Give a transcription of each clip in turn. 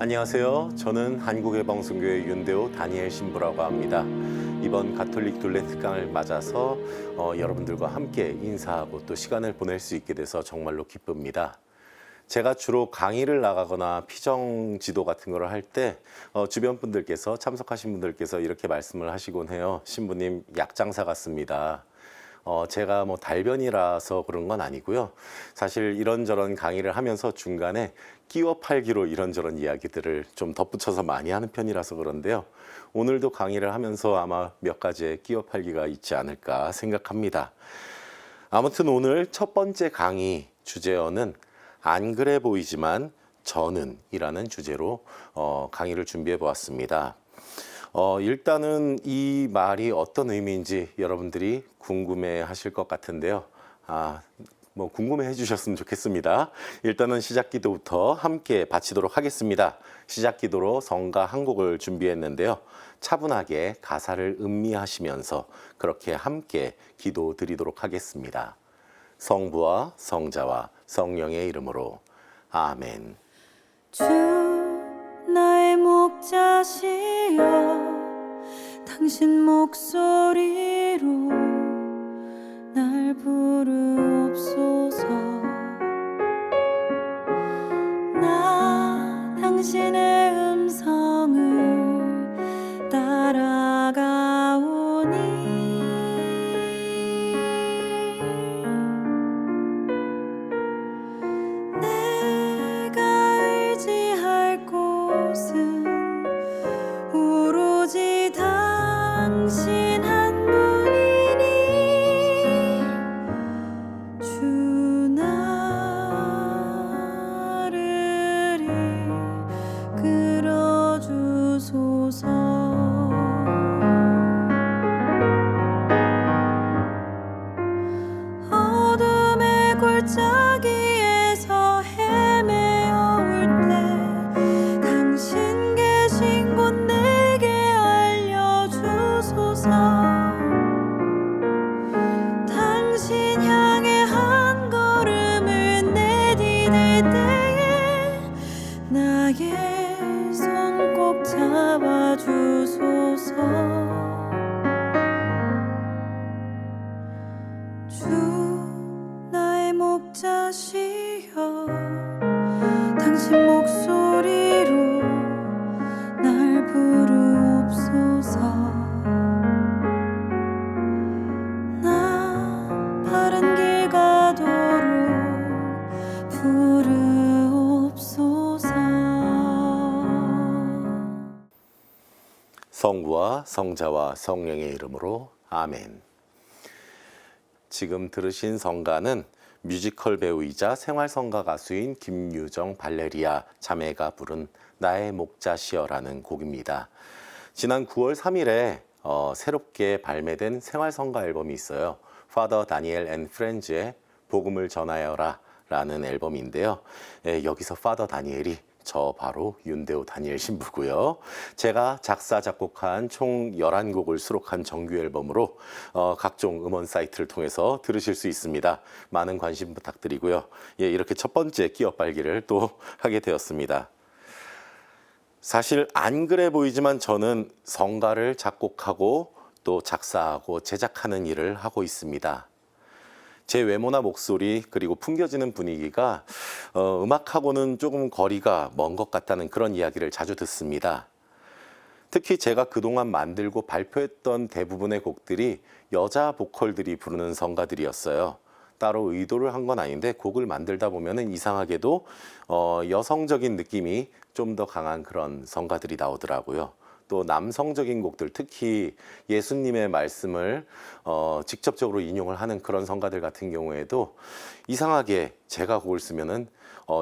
안녕하세요. 저는 한국예방성교회 윤대호 다니엘 신부라고 합니다. 이번 가톨릭 둘레 특강을 맞아서 여러분들과 함께 인사하고 또 시간을 보낼 수 있게 돼서 정말로 기쁩니다. 제가 주로 강의를 나가거나 피정 지도 같은 거를 할 때 주변 분들께서 참석하신 분들께서 이렇게 말씀을 하시곤 해요. 신부님 약장사 같습니다. 제가 뭐 달변이라서 그런 건 아니고요. 사실 이런저런 강의를 하면서 중간에 끼워 팔기로 이런저런 이야기들을 좀 덧붙여서 많이 하는 편이라서 그런데요. 오늘도 강의를 하면서 아마 몇 가지의 끼워 팔기가 있지 않을까 생각합니다. 아무튼 오늘 첫 번째 강의 주제어는 안 그래 보이지만 저는 이라는 주제로 강의를 준비해 보았습니다. 일단은 이 말이 어떤 의미인지 여러분들이 궁금해 하실 것 같은데요. 뭐 궁금해 해주셨으면 좋겠습니다. 일단은 시작 기도부터 함께 바치도록 하겠습니다. 시작 기도로 성가 한 곡을 준비했는데요. 차분하게 가사를 음미하시면서 그렇게 함께 기도 드리도록 하겠습니다. 성부와 성자와 성령의 이름으로 아멘. 주 나의 목자시여 당신 목소리로 날 부르옵소서. 나 당신의 음성을 따라가오니 당신 한 분이니 주 나를 이끌어 주소서. 어둠의 골짜기에서 헤매어 올 때 당신 계신 곳 내게 알려주소서. 당신 향해 한 걸음을 내디딜 때에 나의 손 꼭 잡아주소서. 주 나의 목자시여 당신 목소리로 날 부르옵소서. 나 바른 길 가도록 부르옵소서. 성부와 성자와 성령의 이름으로 아멘. 지금 들으신 성가는 뮤지컬 배우이자 생활성가 가수인 김유정 발레리아 자매가 부른 나의 목자시여라는 곡입니다. 지난 9월 3일에 새롭게 발매된 생활성가 앨범이 있어요. Father Daniel and Friends의 복음을 전하여라 라는 앨범인데요. 여기서 파더 다니엘이 저 바로 윤대호 다니엘 신부고요. 제가 작사 작곡한 총 11곡을 수록한 정규 앨범으로 각종 음원 사이트를 통해서 들으실 수 있습니다. 많은 관심 부탁드리고요. 이렇게 첫 번째 끼어 빨기를 또 하게 되었습니다. 사실 안 그래 보이지만 저는 성가를 작곡하고 또 작사하고 제작하는 일을 하고 있습니다. 제 외모나 목소리 그리고 풍겨지는 분위기가 음악하고는 조금 거리가 먼 것 같다는 그런 이야기를 자주 듣습니다. 특히 제가 그동안 만들고 발표했던 대부분의 곡들이 여자 보컬들이 부르는 성가들이었어요. 따로 의도를 한 건 아닌데 곡을 만들다 보면은 이상하게도 여성적인 느낌이 좀 더 강한 그런 성가들이 나오더라고요. 또 남성적인 곡들, 특히 예수님의 말씀을 직접적으로 인용을 하는 그런 성가들 같은 경우에도 이상하게 제가 곡을 쓰면은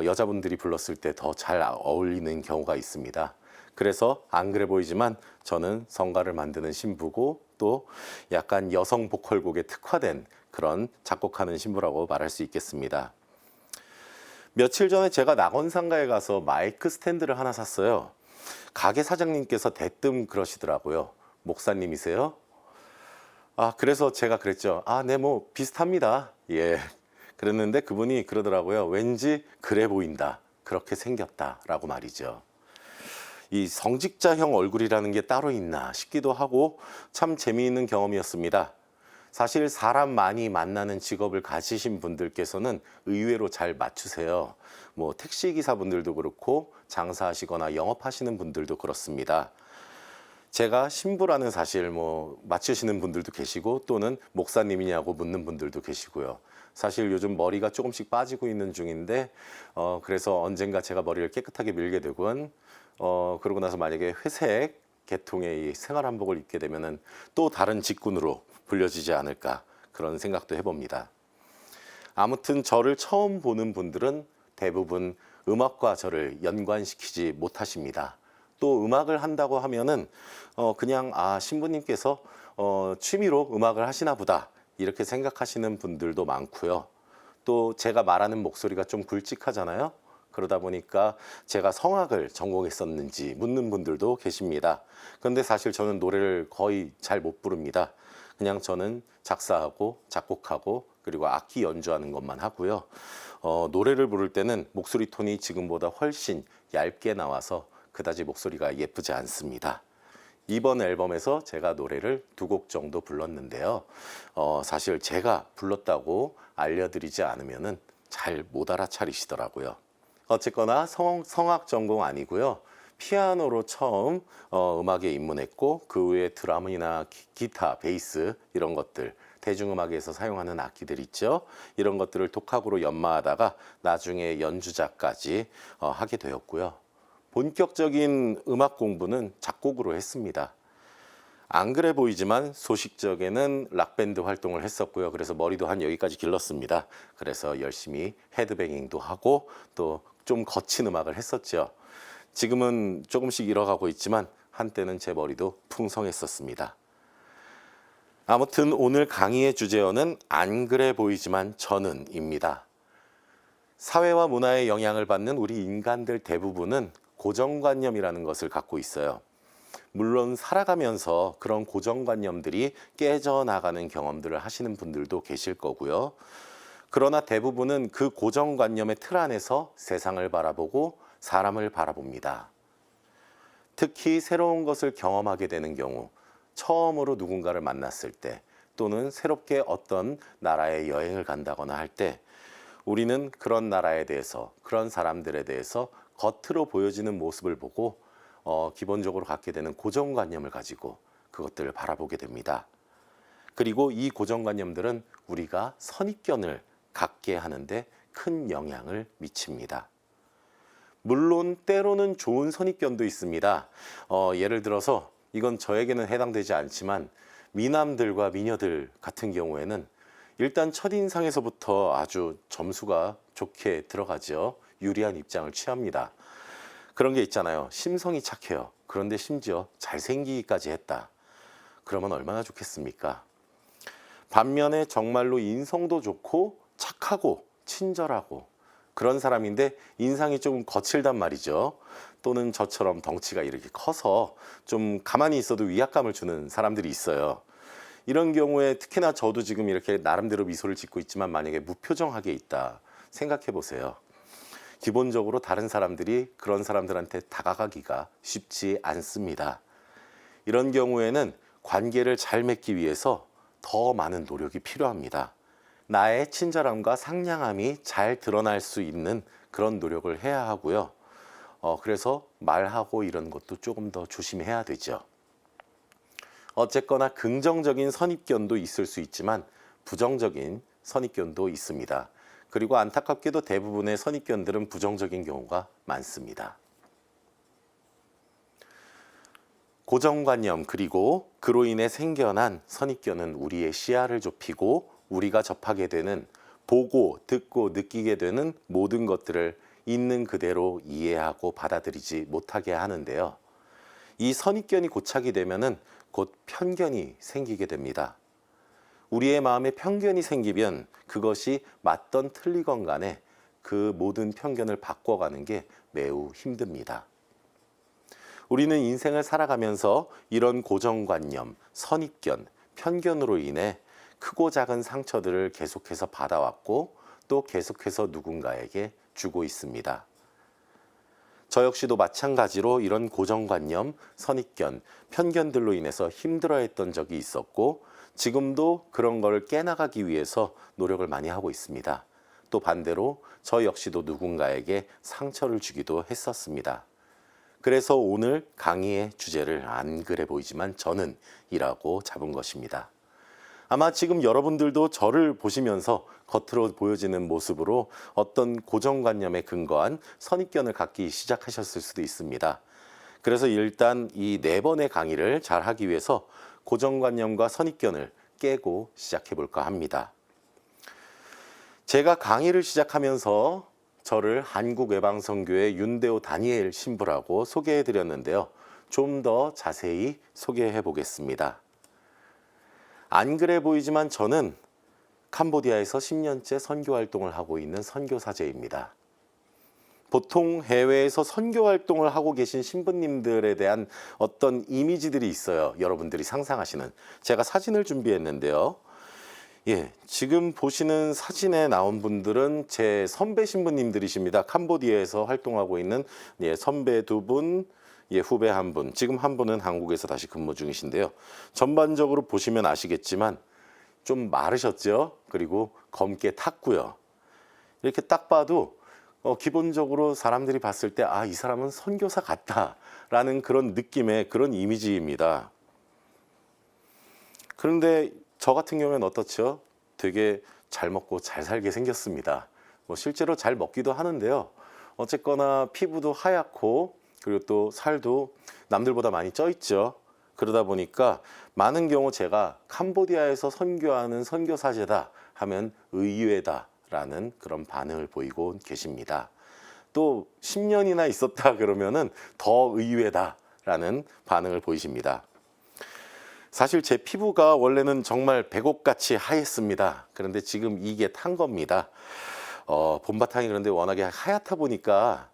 여자분들이 불렀을 때 더 잘 어울리는 경우가 있습니다. 그래서 안 그래 보이지만 저는 성가를 만드는 신부고 또 약간 여성 보컬곡에 특화된 그런 작곡하는 신부라고 말할 수 있겠습니다. 며칠 전에 제가 낙원상가에 가서 마이크 스탠드를 하나 샀어요. 가게 사장님께서 대뜸 그러시더라고요. 목사님이세요? 그래서 제가 그랬죠. 네, 뭐 비슷합니다. 예. 그랬는데 그분이 그러더라고요. 왠지 그래 보인다. 그렇게 생겼다. 라고 말이죠. 이 성직자형 얼굴이라는 게 따로 있나 싶기도 하고 참 재미있는 경험이었습니다. 사실 사람 많이 만나는 직업을 가지신 분들께서는 의외로 잘 맞추세요. 뭐 택시기사분들도 그렇고 장사하시거나 영업하시는 분들도 그렇습니다. 제가 신부라는 사실 뭐 맞추시는 분들도 계시고 또는 목사님이냐고 묻는 분들도 계시고요. 사실 요즘 머리가 조금씩 빠지고 있는 중인데 그래서 언젠가 제가 머리를 깨끗하게 밀게 되곤 그러고 나서 만약에 회색 계통의 이 생활 한복을 입게 되면은 또 다른 직군으로 불려지지 않을까 그런 생각도 해봅니다. 아무튼 저를 처음 보는 분들은 대부분 음악과 저를 연관시키지 못하십니다. 또 음악을 한다고 하면은 그냥 신부님께서 취미로 음악을 하시나 보다 이렇게 생각하시는 분들도 많고요. 또 제가 말하는 목소리가 좀 굵직하잖아요. 그러다 보니까 제가 성악을 전공했었는지 묻는 분들도 계십니다. 그런데 사실 저는 노래를 거의 잘 못 부릅니다. 그냥 저는 작사하고 작곡하고 그리고 악기 연주하는 것만 하고요. 노래를 부를 때는 목소리 톤이 지금보다 훨씬 얇게 나와서 그다지 목소리가 예쁘지 않습니다. 이번 앨범에서 제가 노래를 2곡 정도 불렀는데요. 사실 제가 불렀다고 알려드리지 않으면은 잘 못 알아차리시더라고요. 어쨌거나 성악 전공 아니고요. 피아노로 처음 음악에 입문했고 그 후에 드럼이나 기타, 베이스 이런 것들 대중음악에서 사용하는 악기들 있죠. 이런 것들을 독학으로 연마하다가 나중에 연주자까지 하게 되었고요. 본격적인 음악 공부는 작곡으로 했습니다. 안 그래 보이지만 소식적에는 락밴드 활동을 했었고요. 그래서 머리도 한 여기까지 길렀습니다. 그래서 열심히 헤드뱅잉도 하고 또 좀 거친 음악을 했었죠. 지금은 조금씩 잃어가고 있지만 한때는 제 머리도 풍성했었습니다. 아무튼 오늘 강의의 주제어는 안 그래 보이지만 저는입니다. 사회와 문화의 영향을 받는 우리 인간들 대부분은 고정관념이라는 것을 갖고 있어요. 물론 살아가면서 그런 고정관념들이 깨져나가는 경험들을 하시는 분들도 계실 거고요. 그러나 대부분은 그 고정관념의 틀 안에서 세상을 바라보고 사람을 바라봅니다. 특히 새로운 것을 경험하게 되는 경우, 처음으로 누군가를 만났을 때 또는 새롭게 어떤 나라에 여행을 간다거나 할 때 우리는 그런 나라에 대해서, 그런 사람들에 대해서 겉으로 보여지는 모습을 보고 기본적으로 갖게 되는 고정관념을 가지고 그것들을 바라보게 됩니다. 그리고 이 고정관념들은 우리가 선입견을 갖게 하는데 큰 영향을 미칩니다. 물론 때로는 좋은 선입견도 있습니다. 예를 들어서 이건 저에게는 해당되지 않지만 미남들과 미녀들 같은 경우에는 일단 첫인상에서부터 아주 점수가 좋게 들어가죠. 유리한 입장을 취합니다. 그런 게 있잖아요. 심성이 착해요. 그런데 심지어 잘생기기까지 했다. 그러면 얼마나 좋겠습니까? 반면에 정말로 인성도 좋고 착하고 친절하고 그런 사람인데 인상이 좀 거칠단 말이죠. 또는 저처럼 덩치가 이렇게 커서 좀 가만히 있어도 위압감을 주는 사람들이 있어요. 이런 경우에 특히나 저도 지금 이렇게 나름대로 미소를 짓고 있지만 만약에 무표정하게 있다 생각해 보세요. 기본적으로 다른 사람들이 그런 사람들한테 다가가기가 쉽지 않습니다. 이런 경우에는 관계를 잘 맺기 위해서 더 많은 노력이 필요합니다. 나의 친절함과 상냥함이 잘 드러날 수 있는 그런 노력을 해야 하고요. 그래서 말하고 이런 것도 조금 더 조심해야 되죠. 어쨌거나 긍정적인 선입견도 있을 수 있지만 부정적인 선입견도 있습니다. 그리고 안타깝게도 대부분의 선입견들은 부정적인 경우가 많습니다. 고정관념 그리고 그로 인해 생겨난 선입견은 우리의 시야를 좁히고 우리가 접하게 되는 보고 듣고 느끼게 되는 모든 것들을 있는 그대로 이해하고 받아들이지 못하게 하는데요. 이 선입견이 고착이 되면은 곧 편견이 생기게 됩니다. 우리의 마음에 편견이 생기면 그것이 맞던 틀리건 간에 그 모든 편견을 바꿔가는 게 매우 힘듭니다. 우리는 인생을 살아가면서 이런 고정관념, 선입견, 편견으로 인해 크고 작은 상처들을 계속해서 받아왔고 또 계속해서 누군가에게 주고 있습니다. 저 역시도 마찬가지로 이런 고정관념, 선입견, 편견들로 인해서 힘들어했던 적이 있었고 지금도 그런 걸 깨나가기 위해서 노력을 많이 하고 있습니다. 또 반대로 저 역시도 누군가에게 상처를 주기도 했었습니다. 그래서 오늘 강의의 주제를 안 그래 보이지만 저는 이라고 잡은 것입니다. 아마 지금 여러분들도 저를 보시면서 겉으로 보여지는 모습으로 어떤 고정관념에 근거한 선입견을 갖기 시작하셨을 수도 있습니다. 그래서 일단 이 4번의 강의를 잘 하기 위해서 고정관념과 선입견을 깨고 시작해 볼까 합니다. 제가 강의를 시작하면서 저를 한국외방선교회 윤대호 다니엘 신부라고 소개해 드렸는데요. 좀 더 자세히 소개해 보겠습니다. 안 그래 보이지만 저는 캄보디아에서 10년째 선교 활동을 하고 있는 선교사제입니다. 보통 해외에서 선교 활동을 하고 계신 신부님들에 대한 어떤 이미지들이 있어요. 여러분들이 상상하시는. 제가 사진을 준비했는데요. 지금 보시는 사진에 나온 분들은 제 선배 신부님들이십니다. 캄보디아에서 활동하고 있는 선배 2분, 후배 1분, 지금 1분은 한국에서 다시 근무 중이신데요. 전반적으로 보시면 아시겠지만 좀 마르셨죠? 그리고 검게 탔고요. 이렇게 딱 봐도 기본적으로 사람들이 봤을 때 이 사람은 선교사 같다라는 그런 느낌의 그런 이미지입니다. 그런데 저 같은 경우에는 어떻죠? 되게 잘 먹고 잘 살게 생겼습니다. 실제로 잘 먹기도 하는데요. 어쨌거나 피부도 하얗고 그리고 또 살도 남들보다 많이 쪄 있죠. 그러다 보니까 많은 경우 제가 캄보디아에서 선교하는 선교사제다 하면 의외다라는 그런 반응을 보이고 계십니다. 또 10년이나 있었다 그러면은 더 의외다라는 반응을 보이십니다. 사실 제 피부가 원래는 정말 백옥같이 하였습니다. 그런데 지금 이게 탄 겁니다. 봄바탕이 그런데 워낙에 하얗다 보니까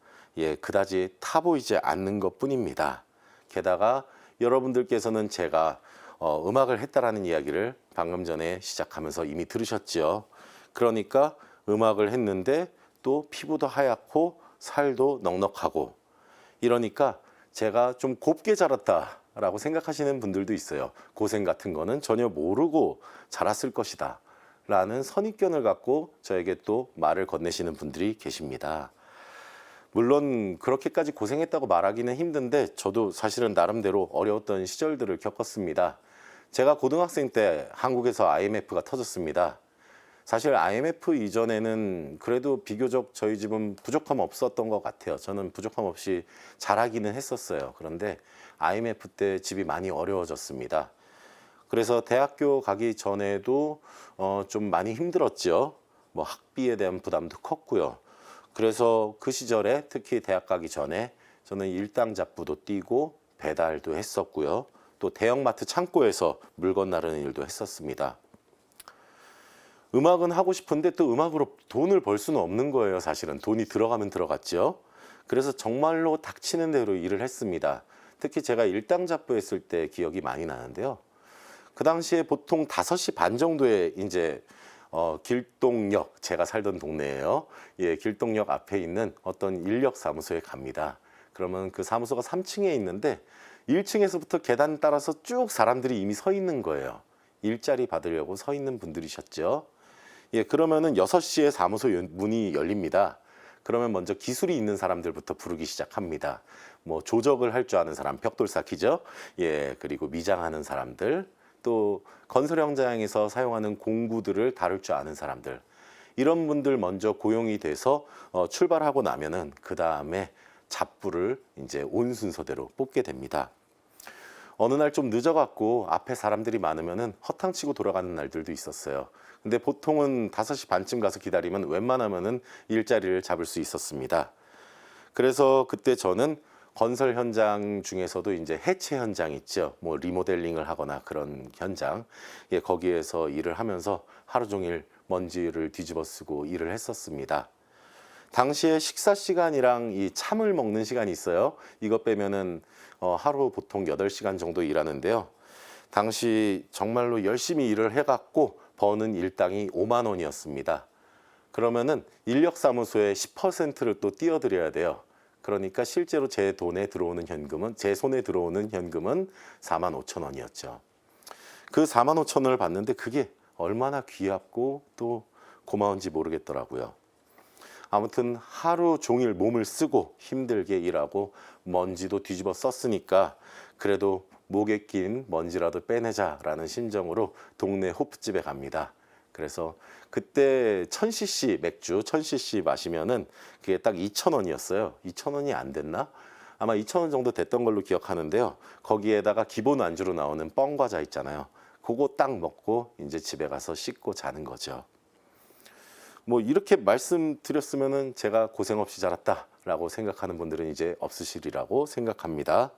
그다지 타 보이지 않는 것 뿐입니다. 게다가 여러분들께서는 제가 음악을 했다라는 이야기를 방금 전에 시작하면서 이미 들으셨죠. 그러니까 음악을 했는데 또 피부도 하얗고 살도 넉넉하고 이러니까 제가 좀 곱게 자랐다라고 생각하시는 분들도 있어요. 고생 같은 거는 전혀 모르고 자랐을 것이다 라는 선입견을 갖고 저에게 또 말을 건네시는 분들이 계십니다. 물론 그렇게까지 고생했다고 말하기는 힘든데 저도 사실은 나름대로 어려웠던 시절들을 겪었습니다. 제가 고등학생 때 한국에서 IMF가 터졌습니다. 사실 IMF 이전에는 그래도 비교적 저희 집은 부족함 없었던 것 같아요. 저는 부족함 없이 잘하기는 했었어요. 그런데 IMF 때 집이 많이 어려워졌습니다. 그래서 대학교 가기 전에도 좀 많이 힘들었죠. 학비에 대한 부담도 컸고요. 그래서 그 시절에 특히 대학 가기 전에 저는 일당 잡부도 뛰고 배달도 했었고요. 또 대형마트 창고에서 물건 나르는 일도 했었습니다. 음악은 하고 싶은데 또 음악으로 돈을 벌 수는 없는 거예요. 사실은 돈이 들어가면 들어갔죠. 그래서 정말로 닥치는 대로 일을 했습니다. 특히 제가 일당 잡부 했을 때 기억이 많이 나는데요. 그 당시에 보통 5시 반 정도에 이제 길동역, 제가 살던 동네예요. 길동역 앞에 있는 어떤 인력사무소에 갑니다. 그러면 그 사무소가 3층에 있는데 1층에서부터 계단 따라서 쭉 사람들이 이미 서 있는 거예요. 일자리 받으려고 서 있는 분들이셨죠. 그러면은 6시에 사무소 문이 열립니다. 그러면 먼저 기술이 있는 사람들부터 부르기 시작합니다. 조적을 할 줄 아는 사람, 벽돌 쌓기죠. 그리고 미장하는 사람들, 또 건설 현장에서 사용하는 공구들을 다룰 줄 아는 사람들, 이런 분들 먼저 고용이 돼서 출발하고 나면은 그 다음에 잡부를 이제 온 순서대로 뽑게 됩니다. 어느 날 좀 늦어갖고 앞에 사람들이 많으면은 허탕치고 돌아가는 날들도 있었어요. 근데 보통은 5시 반쯤 가서 기다리면 웬만하면은 일자리를 잡을 수 있었습니다. 그래서 그때 저는 건설 현장 중에서도 이제 해체 현장 있죠. 리모델링을 하거나 그런 현장. 거기에서 일을 하면서 하루 종일 먼지를 뒤집어 쓰고 일을 했었습니다. 당시에 식사 시간이랑 이 참을 먹는 시간이 있어요. 이것 빼면은 하루 보통 8시간 정도 일하는데요. 당시 정말로 열심히 일을 해갖고 버는 일당이 5만 원이었습니다. 그러면은 인력사무소에 10%를 또 띄워드려야 돼요. 그러니까 실제로 제 돈에 들어오는 현금은, 제 손에 들어오는 현금은 45,000원이었죠. 그 45,000원을 받는데 그게 얼마나 귀합고 또 고마운지 모르겠더라고요. 아무튼 하루 종일 몸을 쓰고 힘들게 일하고 먼지도 뒤집어 썼으니까 그래도 목에 낀 먼지라도 빼내자라는 심정으로 동네 호프집에 갑니다. 그래서 그때 1000cc 맥주 1000cc 마시면은 그게 딱 2,000원이었어요. 2,000원이 안 됐나? 아마 2,000원 정도 됐던 걸로 기억하는데요. 거기에다가 기본 안주로 나오는 뻥과자 있잖아요. 그거 딱 먹고 이제 집에 가서 씻고 자는 거죠. 뭐 이렇게 말씀드렸으면은 제가 고생 없이 자랐다라고 생각하는 분들은 이제 없으시리라고 생각합니다.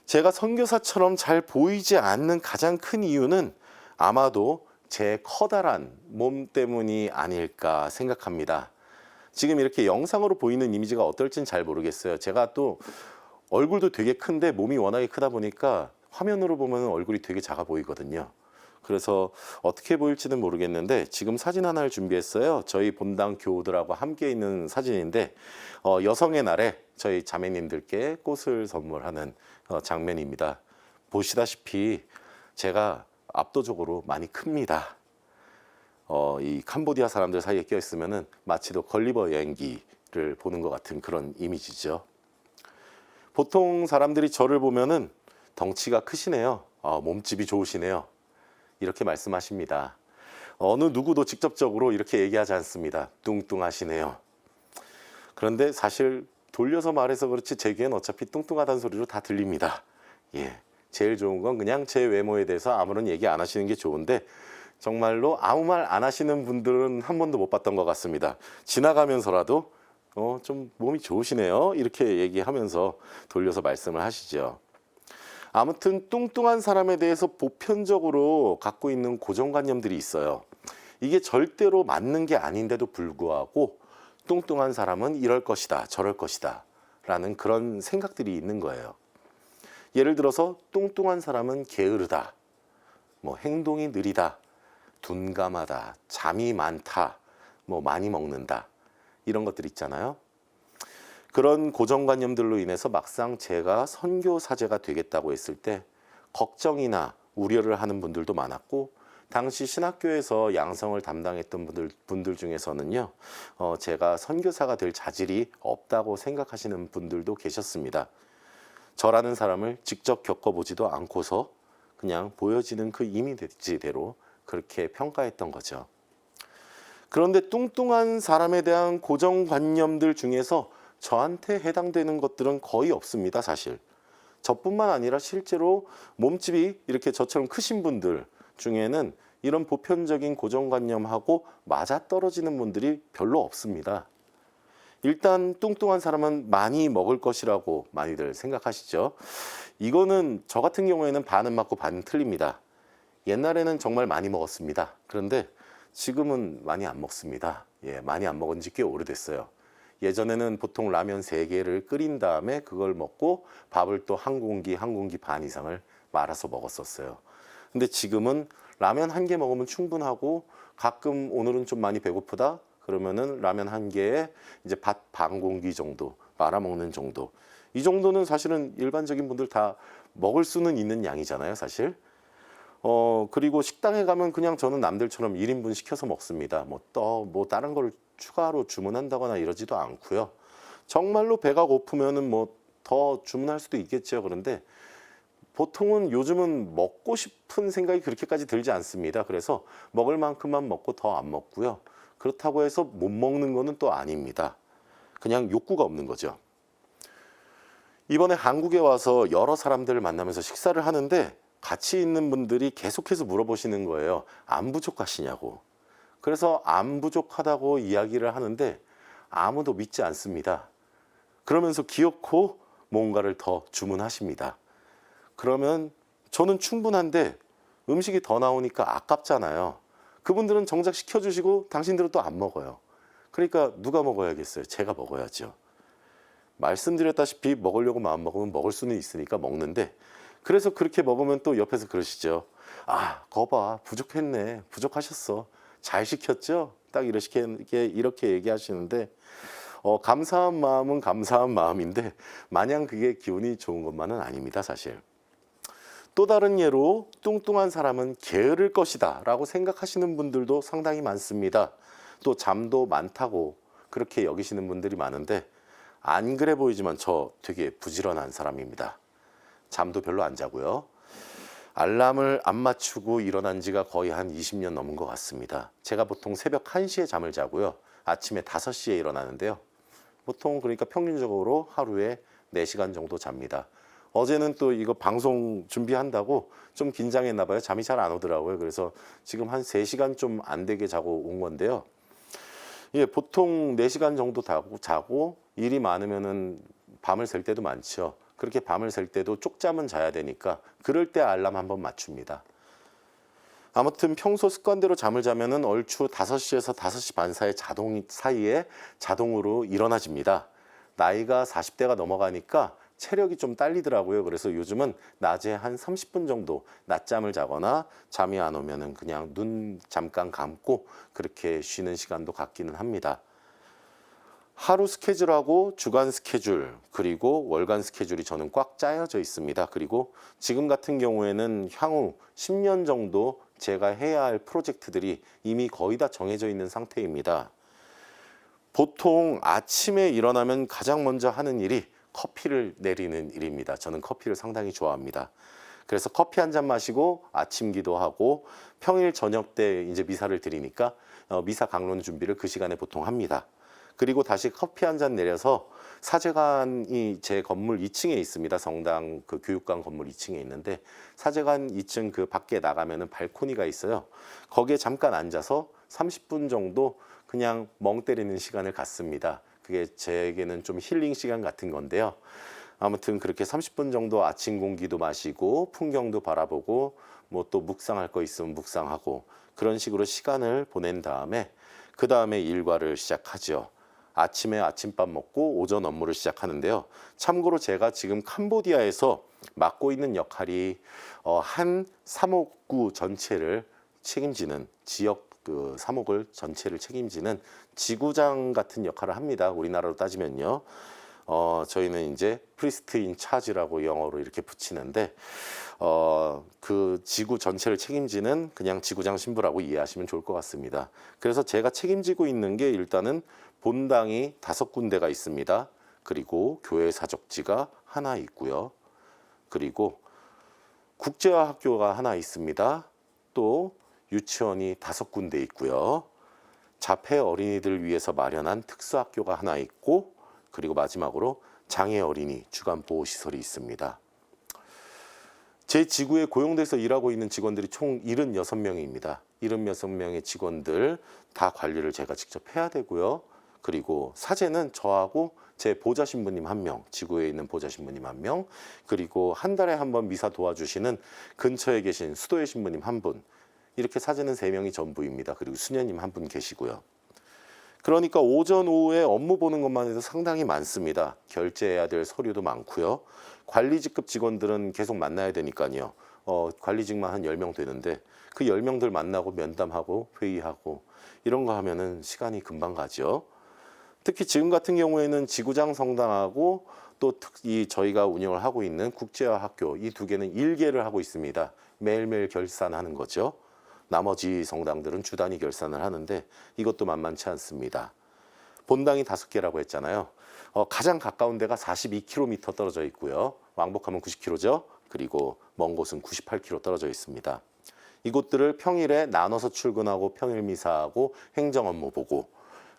제가 선교사처럼 잘 보이지 않는 가장 큰 이유는 아마도 제 커다란 몸 때문이 아닐까 생각합니다. 지금 이렇게 영상으로 보이는 이미지가 어떨지는 잘 모르겠어요. 제가 또 얼굴도 되게 큰데 몸이 워낙에 크다 보니까 화면으로 보면 얼굴이 되게 작아 보이거든요. 그래서 어떻게 보일지는 모르겠는데 지금 사진 하나를 준비했어요. 저희 본당 교우들하고 함께 있는 사진인데 여성의 날에 저희 자매님들께 꽃을 선물하는 장면입니다. 보시다시피 제가 압도적으로 많이 큽니다. 이 캄보디아 사람들 사이에 껴 있으면은 마치도 걸리버 여행기를 보는 것 같은 그런 이미지죠. 보통 사람들이 저를 보면은 덩치가 크시네요. 몸집이 좋으시네요. 이렇게 말씀하십니다. 어느 누구도 직접적으로 이렇게 얘기하지 않습니다. 뚱뚱하시네요. 그런데 사실 돌려서 말해서 그렇지 제 귀엔 어차피 뚱뚱하다는 소리로 다 들립니다. 예, 제일 좋은 건 그냥 제 외모에 대해서 아무런 얘기 안 하시는 게 좋은데 정말로 아무 말 안 하시는 분들은 한 번도 못 봤던 것 같습니다. 지나가면서라도 좀 몸이 좋으시네요. 이렇게 얘기하면서 돌려서 말씀을 하시죠. 아무튼 뚱뚱한 사람에 대해서 보편적으로 갖고 있는 고정관념들이 있어요. 이게 절대로 맞는 게 아닌데도 불구하고 뚱뚱한 사람은 이럴 것이다, 저럴 것이다 라는 그런 생각들이 있는 거예요. 예를 들어서 뚱뚱한 사람은 게으르다, 뭐 행동이 느리다, 둔감하다, 잠이 많다, 뭐 많이 먹는다 이런 것들 있잖아요. 그런 고정관념들로 인해서 막상 제가 선교사제가 되겠다고 했을 때 걱정이나 우려를 하는 분들도 많았고 당시 신학교에서 양성을 담당했던 분들 중에서는요, 제가 선교사가 될 자질이 없다고 생각하시는 분들도 계셨습니다. 저라는 사람을 직접 겪어보지도 않고서 그냥 보여지는 그 이미지대로 그렇게 평가했던 거죠. 그런데 뚱뚱한 사람에 대한 고정관념들 중에서 저한테 해당되는 것들은 거의 없습니다, 사실. 저뿐만 아니라 실제로 몸집이 이렇게 저처럼 크신 분들 중에는 이런 보편적인 고정관념하고 맞아떨어지는 분들이 별로 없습니다. 일단 뚱뚱한 사람은 많이 먹을 것이라고 많이들 생각하시죠. 이거는 저 같은 경우에는 반은 맞고 반은 틀립니다. 옛날에는 정말 많이 먹었습니다. 그런데 지금은 많이 안 먹습니다. 예, 많이 안 먹은 지 꽤 오래됐어요. 예전에는 보통 라면 3개를 끓인 다음에 그걸 먹고 밥을 또 한 공기 반 이상을 말아서 먹었었어요. 근데 지금은 라면 1개 먹으면 충분하고 가끔 오늘은 좀 많이 배고프다 그러면은 라면 1개에 이제 밥 반 공기 정도 말아 먹는 정도. 이 정도는 사실은 일반적인 분들 다 먹을 수는 있는 양이잖아요, 사실. 그리고 식당에 가면 그냥 저는 남들처럼 1인분 시켜서 먹습니다. 뭐 다른 걸 추가로 주문한다거나 이러지도 않고요. 정말로 배가 고프면은 뭐 더 주문할 수도 있겠죠. 그런데 보통은 요즘은 먹고 싶은 생각이 그렇게까지 들지 않습니다. 그래서 먹을 만큼만 먹고 더 안 먹고요. 그렇다고 해서 못 먹는 거는 또 아닙니다. 그냥 욕구가 없는 거죠. 이번에 한국에 와서 여러 사람들을 만나면서 식사를 하는데 같이 있는 분들이 계속해서 물어보시는 거예요. 안 부족하시냐고. 그래서 안 부족하다고 이야기를 하는데 아무도 믿지 않습니다. 그러면서 기어코 뭔가를 더 주문하십니다. 그러면 저는 충분한데 음식이 더 나오니까 아깝잖아요. 그분들은 정작 시켜주시고 당신들은 또 안 먹어요. 그러니까 누가 먹어야겠어요? 제가 먹어야죠. 말씀드렸다시피 먹으려고 마음먹으면 먹을 수는 있으니까 먹는데 그래서 그렇게 먹으면 또 옆에서 그러시죠. 거봐 부족했네. 부족하셨어. 잘 시켰죠? 딱 이렇게 얘기하시는데 감사한 마음은 감사한 마음인데 마냥 그게 기분이 좋은 것만은 아닙니다, 사실. 또 다른 예로 뚱뚱한 사람은 게으를 것이다 라고 생각하시는 분들도 상당히 많습니다. 또 잠도 많다고 그렇게 여기시는 분들이 많은데 안 그래 보이지만 저 되게 부지런한 사람입니다. 잠도 별로 안 자고요. 알람을 안 맞추고 일어난 지가 거의 한 20년 넘은 것 같습니다. 제가 보통 새벽 1시에 잠을 자고요. 아침에 5시에 일어나는데요. 보통 그러니까 평균적으로 하루에 4시간 정도 잡니다. 어제는 또 이거 방송 준비한다고 좀 긴장했나 봐요. 잠이 잘 안 오더라고요. 그래서 지금 한 3시간 좀 안 되게 자고 온 건데요. 예, 보통 4시간 정도 자고 일이 많으면은 밤을 샐 때도 많죠. 그렇게 밤을 샐 때도 쪽잠은 자야 되니까 그럴 때 알람 한번 맞춥니다. 아무튼 평소 습관대로 잠을 자면은 얼추 5시에서 5시 반 사이에 자동으로 일어나집니다. 나이가 40대가 넘어가니까 체력이 좀 딸리더라고요. 그래서 요즘은 낮에 한 30분 정도 낮잠을 자거나 잠이 안 오면은 그냥 눈 잠깐 감고 그렇게 쉬는 시간도 갖기는 합니다. 하루 스케줄하고 주간 스케줄 그리고 월간 스케줄이 저는 꽉 짜여져 있습니다. 그리고 지금 같은 경우에는 향후 10년 정도 제가 해야 할 프로젝트들이 이미 거의 다 정해져 있는 상태입니다. 보통 아침에 일어나면 가장 먼저 하는 일이 커피를 내리는 일입니다. 저는 커피를 상당히 좋아합니다. 그래서 커피 한 잔 마시고 아침 기도하고 평일 저녁 때 이제 미사를 드리니까 미사 강론 준비를 그 시간에 보통 합니다. 그리고 다시 커피 한 잔 내려서 사제관이 제 건물 2층에 있습니다. 성당 그 교육관 건물 2층에 있는데 사제관 2층 그 밖에 나가면은 발코니가 있어요. 거기에 잠깐 앉아서 30분 정도 그냥 멍 때리는 시간을 갖습니다. 그게 제게는 좀 힐링 시간 같은 건데요. 아무튼 그렇게 30분 정도 아침 공기도 마시고 풍경도 바라보고 뭐 또 묵상할 거 있으면 묵상하고 그런 식으로 시간을 보낸 다음에 그 다음에 일과를 시작하죠. 아침에 아침밥 먹고 오전 업무를 시작하는데요. 참고로 제가 지금 캄보디아에서 맡고 있는 역할이 한 사목구 전체를 책임지는 지역 그 사목을 전체를 책임지는 지구장 같은 역할을 합니다. 우리나라로 따지면요. 저희는 이제 프리스트 인 차지라고 영어로 이렇게 붙이는데 그 지구 전체를 책임지는 그냥 지구장 신부라고 이해하시면 좋을 것 같습니다. 그래서 제가 책임지고 있는 게 일단은 본당이 5군데가 있습니다. 그리고 교회 사적지가 하나 있고요. 그리고 국제화 학교가 하나 있습니다. 또 유치원이 5군데 있고요. 자폐 어린이들을 위해서 마련한 특수학교가 하나 있고 그리고 마지막으로 장애 어린이 주간 보호시설이 있습니다. 제 지구에 고용돼서 일하고 있는 직원들이 총 76명입니다. 76명의 직원들 다 관리를 제가 직접 해야 되고요. 그리고 사제는 저하고 제 보좌 신부님 1명, 지구에 있는 보좌 신부님 1명, 그리고 한 달에 한 번 미사 도와주시는 근처에 계신 수도의 신부님 1분, 이렇게 사제는 3명이 전부입니다. 그리고 수녀님 1분 계시고요. 그러니까 오전 오후에 업무 보는 것만 해도 상당히 많습니다. 결제해야 될 서류도 많고요. 관리직급 직원들은 계속 만나야 되니까요. 관리직만 한 10명 되는데 그 10명들 만나고 면담하고 회의하고 이런 거 하면은 시간이 금방 가죠. 특히 지금 같은 경우에는 지구장 성당하고 또 저희가 운영을 하고 있는 국제화 학교 이 2개는 일개를 하고 있습니다. 매일매일 결산하는 거죠. 나머지 성당들은 주 단위 결산을 하는데 이것도 만만치 않습니다. 본당이 5개라고 했잖아요. 가장 가까운 데가 42km 떨어져 있고요. 왕복하면 90km죠. 그리고 먼 곳은 98km 떨어져 있습니다. 이곳들을 평일에 나눠서 출근하고 평일 미사하고 행정 업무 보고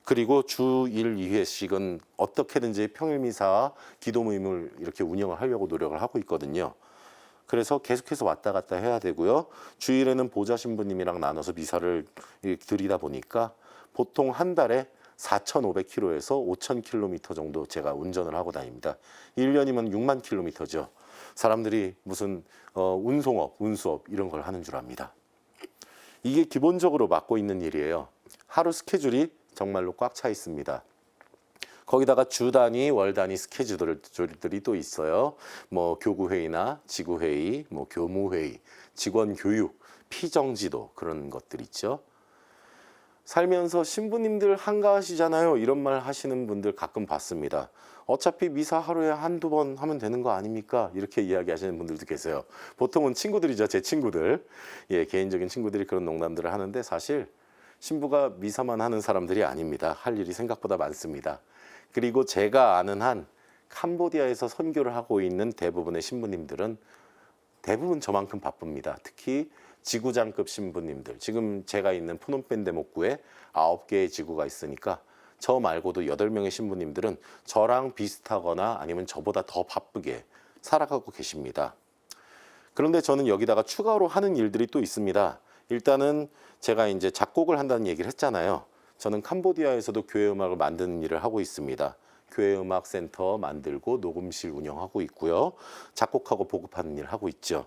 그리고 주 1, 2회씩은 어떻게든지 평일 미사와 기도 모임을 이렇게 운영을 하려고 노력을 하고 있거든요. 그래서 계속해서 왔다 갔다 해야 되고요. 주일에는 보좌 신부님이랑 나눠서 미사를 드리다 보니까 보통 한 달에 4,500km에서 5,000km 정도 제가 운전을 하고 다닙니다. 1년이면 6만 km죠. 사람들이 무슨 운송업, 운수업 이런 걸 하는 줄 압니다. 이게 기본적으로 맡고 있는 일이에요. 하루 스케줄이 정말로 꽉 차 있습니다. 거기다가 주 단위, 월 단위 스케줄들이 또 있어요. 뭐 교구회의나 지구회의, 뭐 교무회의, 직원 교육, 피정지도 그런 것들 있죠. 살면서 신부님들 한가하시잖아요. 이런 말 하시는 분들 가끔 봤습니다. 어차피 미사 하루에 한두 번 하면 되는 거 아닙니까? 이렇게 이야기하시는 분들도 계세요. 보통은 친구들이죠. 제 친구들. 예, 개인적인 친구들이 그런 농담들을 하는데 사실 신부가 미사만 하는 사람들이 아닙니다. 할 일이 생각보다 많습니다. 그리고 제가 아는 한 캄보디아에서 선교를 하고 있는 대부분의 신부님들은 대부분 저만큼 바쁩니다. 특히 지구장급 신부님들. 지금 제가 있는 푸놈펜 대목구에 9개의 지구가 있으니까 저 말고도 8명의 신부님들은 저랑 비슷하거나 아니면 저보다 더 바쁘게 살아가고 계십니다. 그런데 저는 여기다가 추가로 하는 일들이 또 있습니다. 일단은 제가 이제 작곡을 한다는 얘기를 했잖아요. 저는 캄보디아에서도 교회 음악을 만드는 일을 하고 있습니다. 교회 음악 센터 만들고 녹음실 운영하고 있고요. 작곡하고 보급하는 일을 하고 있죠.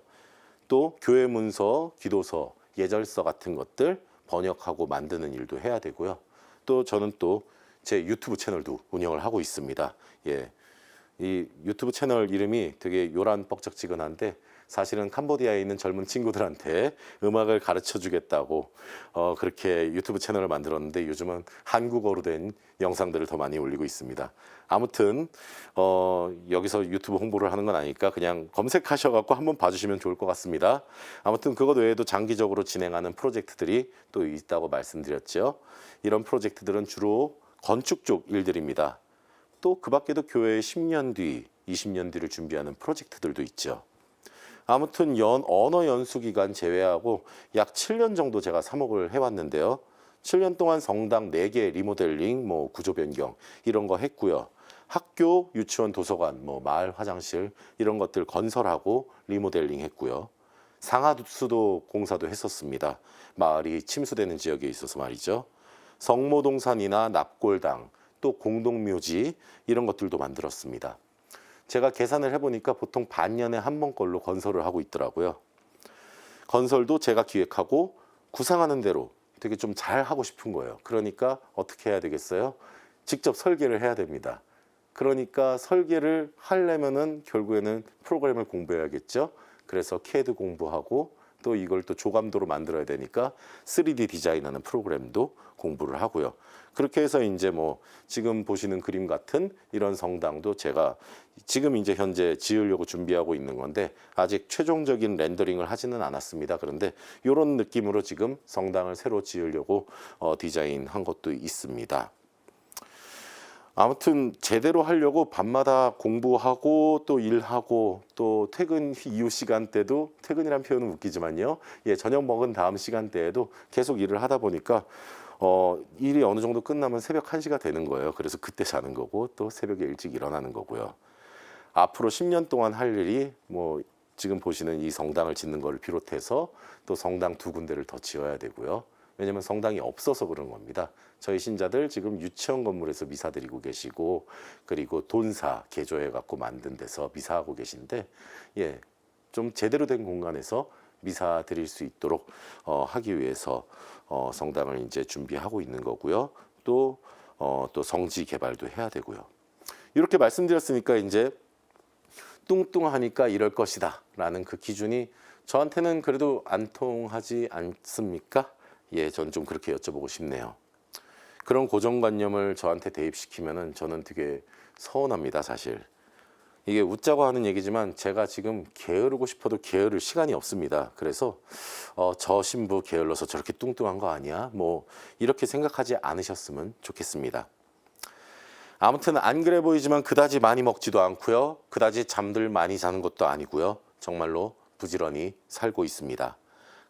또 교회 문서, 기도서, 예절서 같은 것들 번역하고 만드는 일도 해야 되고요. 또 저는 또 제 유튜브 채널도 운영을 하고 있습니다. 예, 이 유튜브 채널 이름이 되게 요란 뻑적지근한데 사실은 캄보디아에 있는 젊은 친구들한테 음악을 가르쳐 주겠다고 그렇게 유튜브 채널을 만들었는데 요즘은 한국어로 된 영상들을 더 많이 올리고 있습니다. 아무튼 여기서 유튜브 홍보를 하는 건 아니니까 그냥 검색하셔갖고 한번 봐주시면 좋을 것 같습니다. 아무튼 그것 외에도 장기적으로 진행하는 프로젝트들이 또 있다고 말씀드렸죠. 이런 프로젝트들은 주로 건축 쪽 일들입니다. 또 그 밖에도 교회의 10년 뒤, 20년 뒤를 준비하는 프로젝트들도 있죠. 아무튼 언어 연수 기간 제외하고 약 7년 정도 제가 사목을 해왔는데요. 7년 동안 성당 4개 리모델링, 구조 변경 이런 거 했고요. 학교, 유치원, 도서관, 마을 화장실 이런 것들 건설하고 리모델링 했고요. 상하수도 공사도 했었습니다. 마을이 침수되는 지역에 있어서 말이죠. 성모동산이나 납골당, 또 공동묘지 이런 것들도 만들었습니다. 제가 계산을 해보니까 보통 반년에 한 번 걸로 건설을 하고 있더라고요. 건설도 제가 기획하고 구상하는 대로 되게 좀 잘 하고 싶은 거예요. 그러니까 어떻게 해야 되겠어요? 직접 설계를 해야 됩니다. 그러니까 설계를 하려면은 결국에는 프로그램을 공부해야겠죠. 그래서 CAD 공부하고 또 이걸 또 조감도로 만들어야 되니까 3D 디자인하는 프로그램도 공부를 하고요. 그렇게 해서 이제 지금 보시는 그림 같은 이런 성당도 제가 지금 이제 현재 지으려고 준비하고 있는 건데 아직 최종적인 렌더링을 하지는 않았습니다. 그런데 이런 느낌으로 지금 성당을 새로 지으려고 디자인한 것도 있습니다. 아무튼 제대로 하려고 밤마다 공부하고 또 일하고 또 퇴근 이후 시간대도 퇴근이란 표현은 웃기지만요. 예, 저녁 먹은 다음 시간대에도 계속 일을 하다 보니까 일이 어느 정도 끝나면 새벽 1시가 되는 거예요. 그래서 그때 자는 거고 또 새벽에 일찍 일어나는 거고요. 앞으로 10년 동안 할 일이 지금 보시는 이 성당을 짓는 걸 비롯해서 또 성당 2군데를 더 지어야 되고요. 왜냐하면 성당이 없어서 그런 겁니다. 저희 신자들 지금 유치원 건물에서 미사 드리고 계시고 그리고 돈사 개조해 갖고 만든 데서 미사하고 계신데 예, 좀 제대로 된 공간에서 미사 드릴 수 있도록 하기 위해서 성당을 이제 준비하고 있는 거고요. 또 성지 개발도 해야 되고요. 이렇게 말씀드렸으니까 이제 뚱뚱하니까 이럴 것이다 라는 그 기준이 저한테는 그래도 안 통하지 않습니까? 예, 전 좀 그렇게 여쭤보고 싶네요. 그런 고정관념을 저한테 대입시키면은 저는 되게 서운합니다, 사실. 이게 웃자고 하는 얘기지만 제가 지금 게으르고 싶어도 게으를 시간이 없습니다. 그래서 저 신부 게을러서 저렇게 뚱뚱한 거 아니야? 이렇게 생각하지 않으셨으면 좋겠습니다. 아무튼 안 그래 보이지만 그다지 많이 먹지도 않고요. 그다지 잠들 많이 자는 것도 아니고요. 정말로 부지런히 살고 있습니다.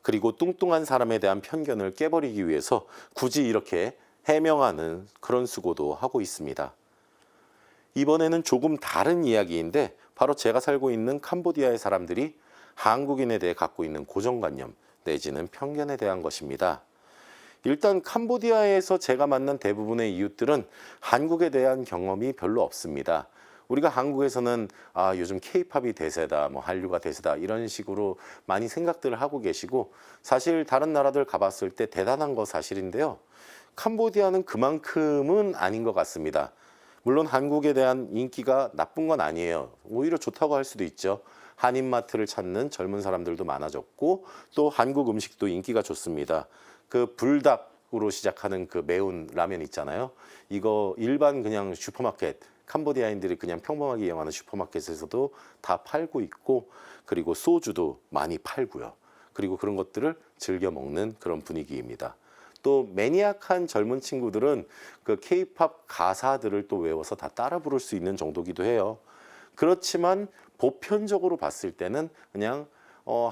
그리고 뚱뚱한 사람에 대한 편견을 깨버리기 위해서 굳이 이렇게 해명하는 그런 수고도 하고 있습니다. 이번에는 조금 다른 이야기인데 바로 제가 살고 있는 캄보디아의 사람들이 한국인에 대해 갖고 있는 고정관념 내지는 편견에 대한 것입니다. 일단 캄보디아에서 제가 만난 대부분의 이웃들은 한국에 대한 경험이 별로 없습니다. 우리가 한국에서는 요즘 케이팝이 대세다, 한류가 대세다 이런 식으로 많이 생각들을 하고 계시고 사실 다른 나라들 가봤을 때 대단한 거 사실인데요. 캄보디아는 그만큼은 아닌 것 같습니다. 물론 한국에 대한 인기가 나쁜 건 아니에요. 오히려 좋다고 할 수도 있죠. 한인마트를 찾는 젊은 사람들도 많아졌고 또 한국 음식도 인기가 좋습니다. 그 불닭 으로 시작하는 그 매운 라면 있잖아요. 이거 일반 그냥 슈퍼마켓, 캄보디아인들이 그냥 평범하게 이용하는 슈퍼마켓에서도 다 팔고 있고, 그리고 소주도 많이 팔고요. 그리고 그런 것들을 즐겨 먹는 그런 분위기입니다. 또 매니악한 젊은 친구들은 그 케이팝 가사들을 또 외워서 다 따라 부를 수 있는 정도기도 해요. 그렇지만 보편적으로 봤을 때는 그냥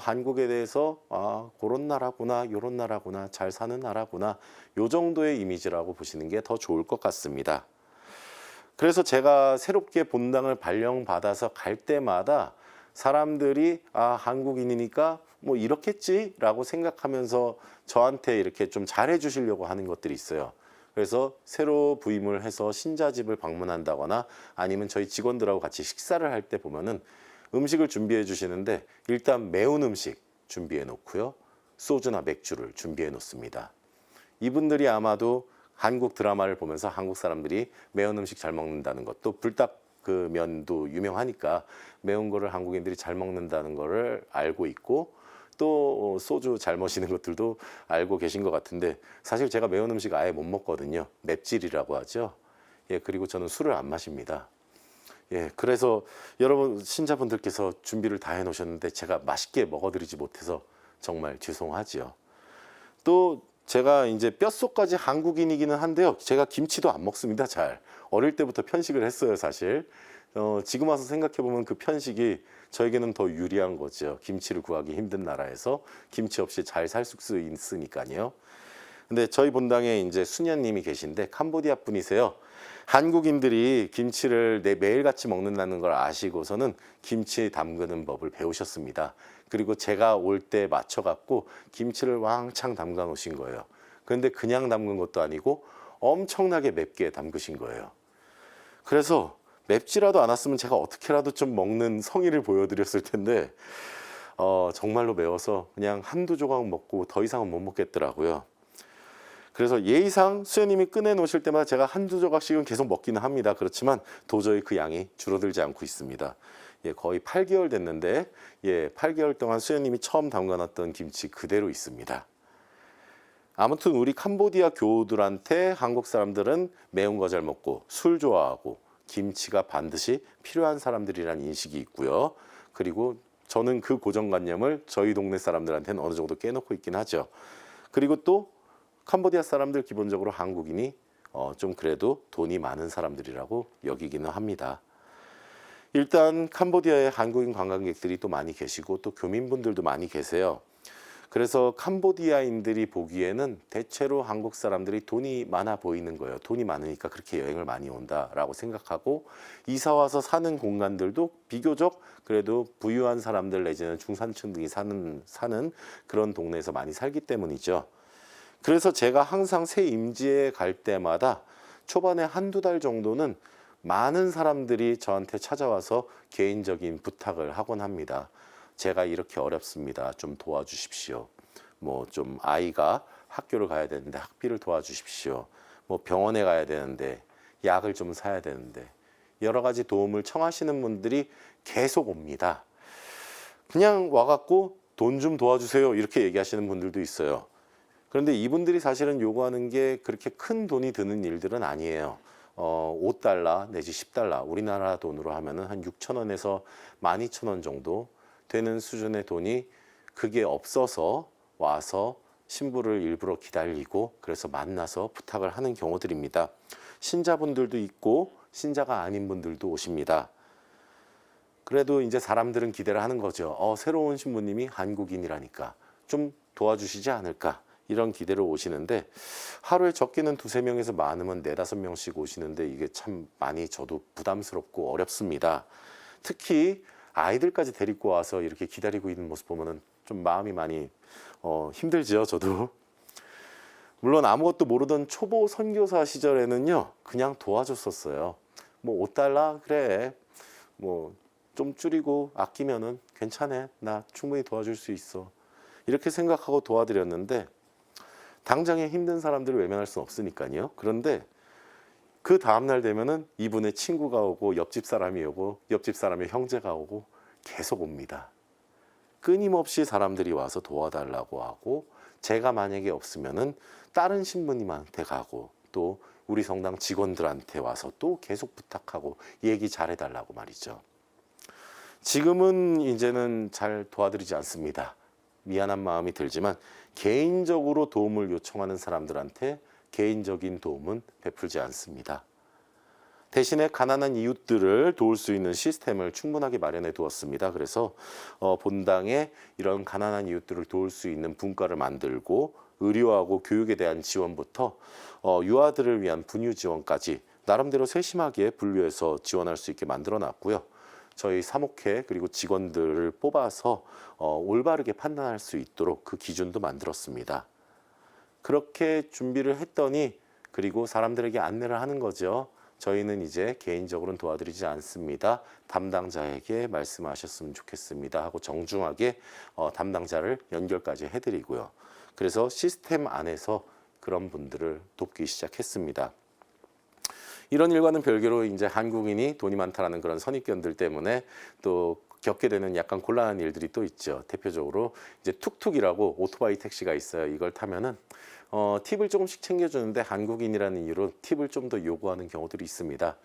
한국에 대해서 그런 나라구나, 요런 나라구나, 잘 사는 나라구나, 요 정도의 이미지라고 보시는 게 더 좋을 것 같습니다. 그래서 제가 새롭게 본당을 발령받아서 갈 때마다 사람들이 한국인이니까 뭐 이렇겠지라고 생각하면서 저한테 이렇게 좀 잘해 주시려고 하는 것들이 있어요. 그래서 새로 부임을 해서 신자집을 방문한다거나 아니면 저희 직원들하고 같이 식사를 할 때 보면은 음식을 준비해 주시는데 일단 매운 음식 준비해 놓고요. 소주나 맥주를 준비해 놓습니다. 이분들이 아마도 한국 드라마를 보면서 한국 사람들이 매운 음식 잘 먹는다는 것도 불닭 그 면도 유명하니까 매운 거를 한국인들이 잘 먹는다는 거를 알고 있고 또 소주 잘 마시는 것들도 알고 계신 것 같은데 사실 제가 매운 음식 아예 못 먹거든요. 맵찔이라고 하죠. 예, 그리고 저는 술을 안 마십니다. 예, 그래서 여러분 신자분들께서 준비를 다 해놓으셨는데 제가 맛있게 먹어드리지 못해서 정말 죄송하지요. 또 제가 이제 뼛속까지 한국인이기는 한데요. 제가 김치도 안 먹습니다. 잘 어릴 때부터 편식을 했어요, 사실. 지금 와서 생각해 보면 그 편식이 저에게는 더 유리한 거죠. 김치를 구하기 힘든 나라에서 김치 없이 잘 살 수 있으니까요. 근데 저희 본당에 이제 수녀님이 계신데 캄보디아 분이세요. 한국인들이 김치를 매일같이 먹는다는 걸 아시고서는 김치 담그는 법을 배우셨습니다. 그리고 제가 올 때 맞춰갖고 김치를 왕창 담가 놓으신 거예요. 그런데 그냥 담근 것도 아니고 엄청나게 맵게 담그신 거예요. 그래서 맵지라도 않았으면 제가 어떻게라도 좀 먹는 성의를 보여드렸을 텐데 정말로 매워서 그냥 한두 조각 먹고 더 이상은 못 먹겠더라고요. 그래서 예의상 수녀님이 꺼내 놓으실 때마다 제가 한두 조각씩은 계속 먹기는 합니다. 그렇지만 도저히 그 양이 줄어들지 않고 있습니다. 예, 거의 8개월 됐는데 8개월 동안 수녀님이 처음 담가놨던 김치 그대로 있습니다. 아무튼 우리 캄보디아 교우들한테 한국 사람들은 매운 거 잘 먹고 술 좋아하고 김치가 반드시 필요한 사람들이란 인식이 있고요. 그리고 저는 그 고정관념을 저희 동네 사람들한테는 어느 정도 깨놓고 있긴 하죠. 그리고 또 캄보디아 사람들 기본적으로 한국인이 좀 그래도 돈이 많은 사람들이라고 여기기는 합니다. 일단 캄보디아에 한국인 관광객들이 또 많이 계시고 또 교민분들도 많이 계세요. 그래서 캄보디아인들이 보기에는 대체로 한국 사람들이 돈이 많아 보이는 거예요. 돈이 많으니까 그렇게 여행을 많이 온다라고 생각하고 이사 와서 사는 공간들도 비교적 그래도 부유한 사람들 내지는 중산층들이 사는 그런 동네에서 많이 살기 때문이죠. 그래서 제가 항상 새 임지에 갈 때마다 초반에 한두 달 정도는 많은 사람들이 저한테 찾아와서 개인적인 부탁을 하곤 합니다. 제가 이렇게 어렵습니다. 좀 도와주십시오. 뭐 좀 아이가 학교를 가야 되는데 학비를 도와주십시오. 뭐 병원에 가야 되는데 약을 좀 사야 되는데 여러 가지 도움을 청하시는 분들이 계속 옵니다. 그냥 와갖고 돈 좀 도와주세요 이렇게 얘기하시는 분들도 있어요. 그런데 이분들이 사실은 요구하는 게 그렇게 큰 돈이 드는 일들은 아니에요. 5달러 내지 10달러 우리나라 돈으로 하면은 한 6,000원에서 12,000원 정도 되는 수준의 돈이 그게 없어서 와서 신부를 일부러 기다리고 그래서 만나서 부탁을 하는 경우들입니다. 신자분들도 있고 신자가 아닌 분들도 오십니다. 그래도 이제 사람들은 기대를 하는 거죠. 새로운 신부님이 한국인이라니까 좀 도와주시지 않을까 이런 기대로 오시는데 하루에 적게는 2-3명에서 많으면 4-5명씩 오시는데 이게 참 많이 저도 부담스럽고 어렵습니다. 특히 아이들까지 데리고 와서 이렇게 기다리고 있는 모습 보면은 좀 마음이 많이 힘들죠, 저도. 물론 아무것도 모르던 초보 선교사 시절에는요, 그냥 도와줬었어요. 뭐 5달러 그래, 뭐 좀 줄이고 아끼면은 괜찮아, 나 충분히 도와줄 수 있어. 이렇게 생각하고 도와드렸는데 당장에 힘든 사람들을 외면할 수는 없으니까요. 그런데 그 다음날 되면은 이분의 친구가 오고 옆집 사람이 오고 옆집 사람의 형제가 오고 계속 옵니다. 끊임없이 사람들이 와서 도와달라고 하고 제가 만약에 없으면은 다른 신부님한테 가고 또 우리 성당 직원들한테 와서 또 계속 부탁하고 얘기 잘해달라고 말이죠. 지금은 이제는 잘 도와드리지 않습니다. 미안한 마음이 들지만 개인적으로 도움을 요청하는 사람들한테 개인적인 도움은 베풀지 않습니다. 대신에 가난한 이웃들을 도울 수 있는 시스템을 충분하게 마련해 두었습니다. 그래서 본당에 이런 가난한 이웃들을 도울 수 있는 분과를 만들고 의료하고 교육에 대한 지원부터 유아들을 위한 분유 지원까지 나름대로 세심하게 분류해서 지원할 수 있게 만들어 놨고요. 저희 사목회 그리고 직원들을 뽑아서 올바르게 판단할 수 있도록 그 기준도 만들었습니다. 그렇게 준비를 했더니 그리고 사람들에게 안내를 하는 거죠. 저희는 이제 개인적으로는 도와드리지 않습니다. 담당자에게 말씀하셨으면 좋겠습니다 하고 정중하게 담당자를 연결까지 해드리고요. 그래서 시스템 안에서 그런 분들을 돕기 시작했습니다. 이런 일과는 별개로 이제 한국인이 돈이 많다라는 그런 선입견들 때문에 또 겪게 되는 약간 곤란한 일들이 또 있죠. 대표적으로 이제 툭툭이라고 오토바이 택시가 있어요. 이걸 타면은 팁을 조금씩 챙겨주는데 한국인이라는 이유로 팁을 좀 더 요구하는 경우들이 있습니다.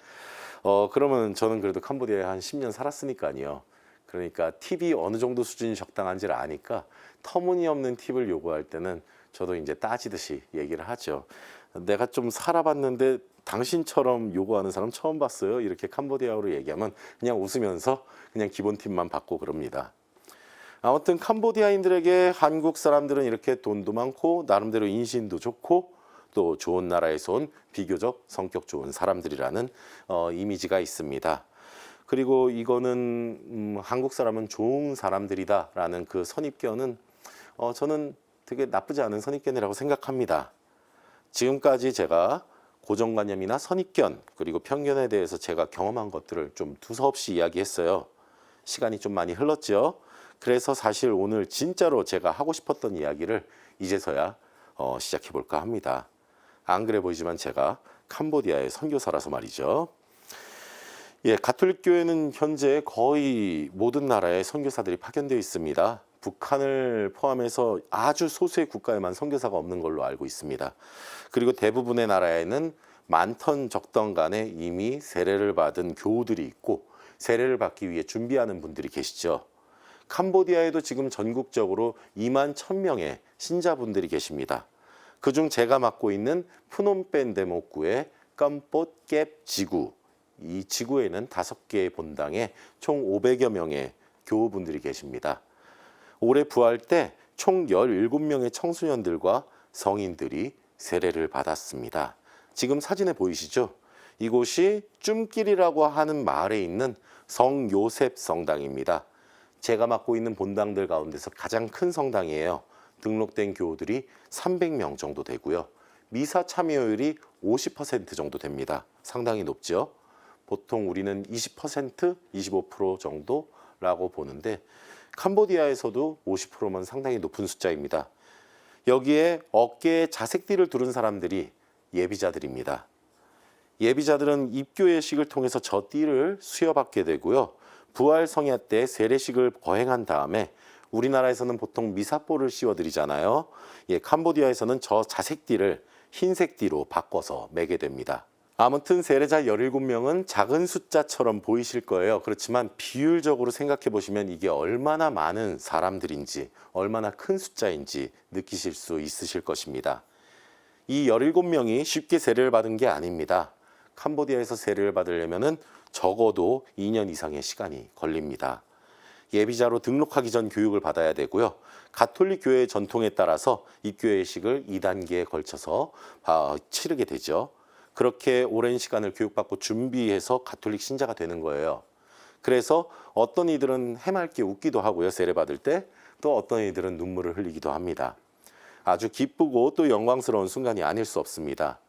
그러면 저는 그래도 캄보디아에 한 10년 살았으니까요. 그러니까 팁이 어느 정도 수준이 적당한지를 아니까 터무니없는 팁을 요구할 때는 저도 이제 따지듯이 얘기를 하죠. 내가 좀 살아봤는데 당신처럼 요구하는 사람 처음 봤어요. 이렇게 캄보디아어로 얘기하면 그냥 웃으면서 그냥 기본 팁만 받고 그럽니다. 아무튼 캄보디아인들에게 한국 사람들은 이렇게 돈도 많고 나름대로 인신도 좋고 또 좋은 나라에서 온 비교적 성격 좋은 사람들이라는 이미지가 있습니다. 그리고 이거는 한국 사람은 좋은 사람들이다라는 그 선입견은 저는 되게 나쁘지 않은 선입견이라고 생각합니다. 지금까지 제가 고정관념이나 선입견 그리고 편견에 대해서 제가 경험한 것들을 좀 두서없이 이야기했어요. 시간이 좀 많이 흘렀죠. 그래서 사실 오늘 진짜로 제가 하고 싶었던 이야기를 이제서야 시작해 볼까 합니다. 안 그래 보이지만 제가 캄보디아의 선교사라서 말이죠. 예, 가톨릭 교회는 현재 거의 모든 나라에 선교사들이 파견되어 있습니다. 북한을 포함해서 아주 소수의 국가에만 선교사가 없는 걸로 알고 있습니다. 그리고 대부분의 나라에는 많던 적던 간에 이미 세례를 받은 교우들이 있고 세례를 받기 위해 준비하는 분들이 계시죠. 캄보디아에도 지금 전국적으로 2만 1,000명의 신자분들이 계십니다. 그중 제가 맡고 있는 푸놈펜 데목구의 깜뽀깹 지구, 이 지구에는 5개의 본당에 총 500여 명의 교우분들이 계십니다. 올해 부활 때 총 17명의 청소년들과 성인들이 세례를 받았습니다. 지금 사진에 보이시죠? 이곳이 쭌길이라고 하는 마을에 있는 성요셉 성당입니다. 제가 맡고 있는 본당들 가운데서 가장 큰 성당이에요. 등록된 교우들이 300명 정도 되고요. 미사 참여율이 50% 정도 됩니다. 상당히 높죠. 보통 우리는 20%, 25% 정도라고 보는데 캄보디아에서도 50%면 상당히 높은 숫자입니다. 여기에 어깨에 자색띠를 두른 사람들이 예비자들입니다. 예비자들은 입교 예식을 통해서 저 띠를 수여받게 되고요. 부활 성야 때 세례식을 거행한 다음에 우리나라에서는 보통 미사뽀를 씌워드리잖아요. 예, 캄보디아에서는 저 자색띠를 흰색 띠로 바꿔서 매게 됩니다. 아무튼 세례자 17명은 작은 숫자처럼 보이실 거예요. 그렇지만 비율적으로 생각해 보시면 이게 얼마나 많은 사람들인지 얼마나 큰 숫자인지 느끼실 수 있으실 것입니다. 이 17명이 쉽게 세례를 받은 게 아닙니다. 캄보디아에서 세례를 받으려면 적어도 2년 이상의 시간이 걸립니다. 예비자로 등록하기 전 교육을 받아야 되고요. 가톨릭 교회의 전통에 따라서 입교 예식을 2단계에 걸쳐서 치르게 되죠. 그렇게 오랜 시간을 교육받고 준비해서 가톨릭 신자가 되는 거예요. 그래서 어떤 이들은 해맑게 웃기도 하고요. 세례받을 때. 또 어떤 이들은 눈물을 흘리기도 합니다. 아주 기쁘고 또 영광스러운 순간이 아닐 수 없습니다.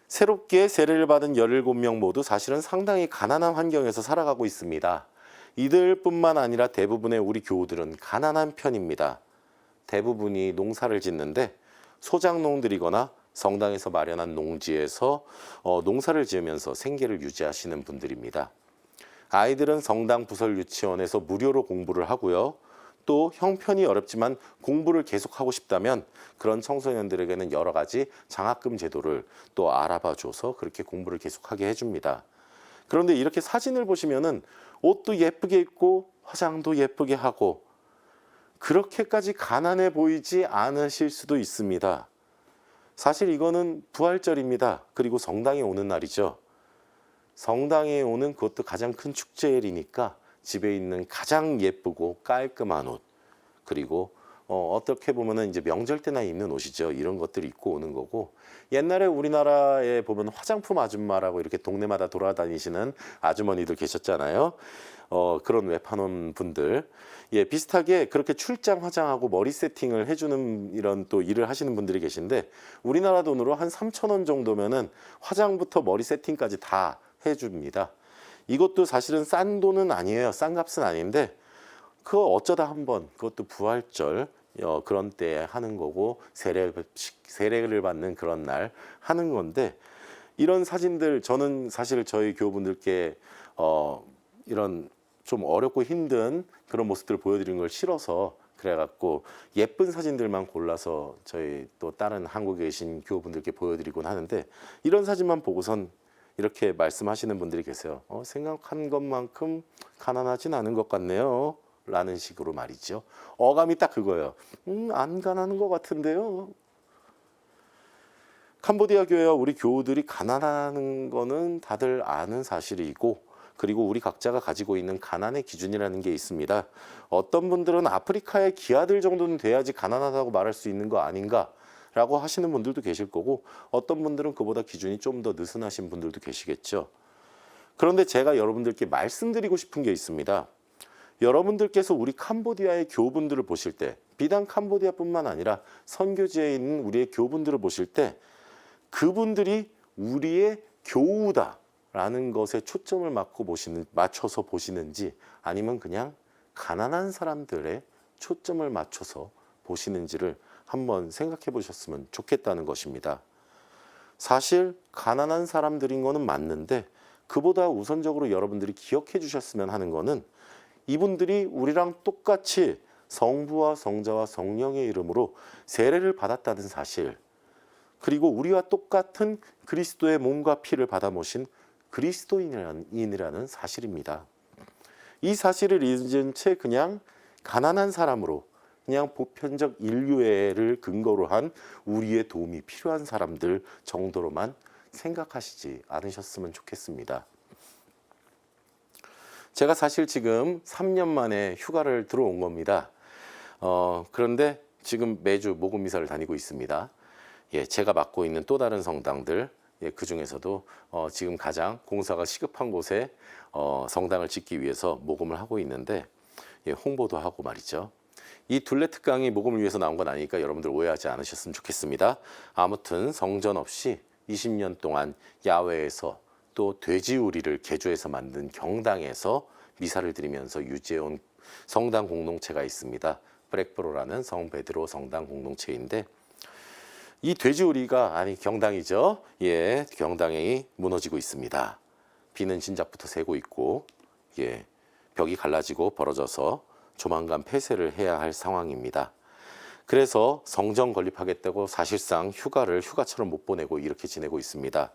새롭게 세례를 받은 17명 모두 사실은 상당히 가난한 환경에서 살아가고 있습니다. 이들뿐만 아니라 대부분의 우리 교우들은 가난한 편입니다. 대부분이 농사를 짓는데 소작농들이거나 성당에서 마련한 농지에서 농사를 지으면서 생계를 유지하시는 분들입니다. 아이들은 성당 부설 유치원에서 무료로 공부를 하고요. 또 형편이 어렵지만 공부를 계속하고 싶다면 그런 청소년들에게는 여러 가지 장학금 제도를 또 알아봐줘서 그렇게 공부를 계속하게 해줍니다. 그런데 이렇게 사진을 보시면은 옷도 예쁘게 입고 화장도 예쁘게 하고 그렇게까지 가난해 보이지 않으실 수도 있습니다. 사실 이거는 부활절입니다. 그리고 성당에 오는 날이죠. 성당에 오는 그것도 가장 큰 축제일이니까 집에 있는 가장 예쁘고 깔끔한 옷, 그리고 어떻게 보면은 이제 명절 때나 입는 옷이죠. 이런 것들을 입고 오는 거고, 옛날에 우리나라에 보면 화장품 아줌마라고 이렇게 동네마다 돌아다니시는 아주머니들 계셨잖아요. 그런 외판원 분들, 예, 비슷하게 그렇게 출장 화장하고 머리 세팅을 해주는 이런 또 일을 하시는 분들이 계신데, 우리나라 돈으로 한 3,000원 정도면은 화장부터 머리 세팅까지 다 해줍니다. 이것도 사실은 싼 돈은 아니에요. 싼 값은 아닌데, 그거 어쩌다 한번, 그것도 부활절 그런 때 하는 거고, 세례를 받는 그런 날 하는 건데, 이런 사진들 저는 사실 저희 교우분들께 이런 좀 어렵고 힘든 그런 모습들을 보여드리는 걸 싫어서 그래갖고 예쁜 사진들만 골라서 저희 또 다른 한국에 계신 교우분들께 보여드리곤 하는데, 이런 사진만 보고선 이렇게 말씀하시는 분들이 계세요. 생각한 것만큼 가난하진 않은 것 같네요. 라는 식으로 말이죠. 어감이 딱 그거예요. 안 가난한 것 같은데요. 캄보디아 교회와 우리 교우들이 가난하는 거는 다들 아는 사실이고, 그리고 우리 각자가 가지고 있는 가난의 기준이라는 게 있습니다. 어떤 분들은 아프리카의 기아들 정도는 돼야지 가난하다고 말할 수 있는 거 아닌가 라고 하시는 분들도 계실 거고, 어떤 분들은 그보다 기준이 좀 더 느슨하신 분들도 계시겠죠. 그런데 제가 여러분들께 말씀드리고 싶은 게 있습니다. 여러분들께서 우리 캄보디아의 교우분들을 보실 때, 비단 캄보디아뿐만 아니라 선교지에 있는 우리의 교우분들을 보실 때, 그분들이 우리의 교우다라는 것에 초점을 맞춰서 보시는지, 아니면 그냥 가난한 사람들의 초점을 맞춰서 보시는지를 한번 생각해 보셨으면 좋겠다는 것입니다. 사실 가난한 사람들인 거는 맞는데, 그보다 우선적으로 여러분들이 기억해 주셨으면 하는 거는, 이분들이 우리랑 똑같이 성부와 성자와 성령의 이름으로 세례를 받았다는 사실, 그리고 우리와 똑같은 그리스도의 몸과 피를 받아 모신 그리스도인이라는 사실입니다. 이 사실을 잊은 채 그냥 가난한 사람으로, 그냥 보편적 인류애를 근거로 한 우리의 도움이 필요한 사람들 정도로만 생각하시지 않으셨으면 좋겠습니다. 제가 사실 지금 3년 만에 휴가를 들어온 겁니다. 그런데 지금 매주 목금 미사를 다니고 있습니다. 예, 제가 맡고 있는 또 다른 성당들, 예, 그 중에서도 지금 가장 공사가 시급한 곳에 성당을 짓기 위해서 모금을 하고 있는데, 예, 홍보도 하고 말이죠. 이 둘레 특강이 모금을 위해서 나온 건 아니니까 여러분들 오해하지 않으셨으면 좋겠습니다. 아무튼 성전 없이 20년 동안 야외에서 또 돼지우리를 개조해서 만든 경당에서 미사를 드리면서 유지해온 성당 공동체가 있습니다. 브렉브로라는 성 베드로 성당 공동체인데, 이 돼지우리가, 아니 경당이죠. 예, 경당이 무너지고 있습니다. 비는 진작부터 새고 있고, 예, 벽이 갈라지고 벌어져서 조만간 폐쇄를 해야 할 상황입니다. 그래서 성전 건립하겠다고 사실상 휴가를 휴가처럼 못 보내고 이렇게 지내고 있습니다.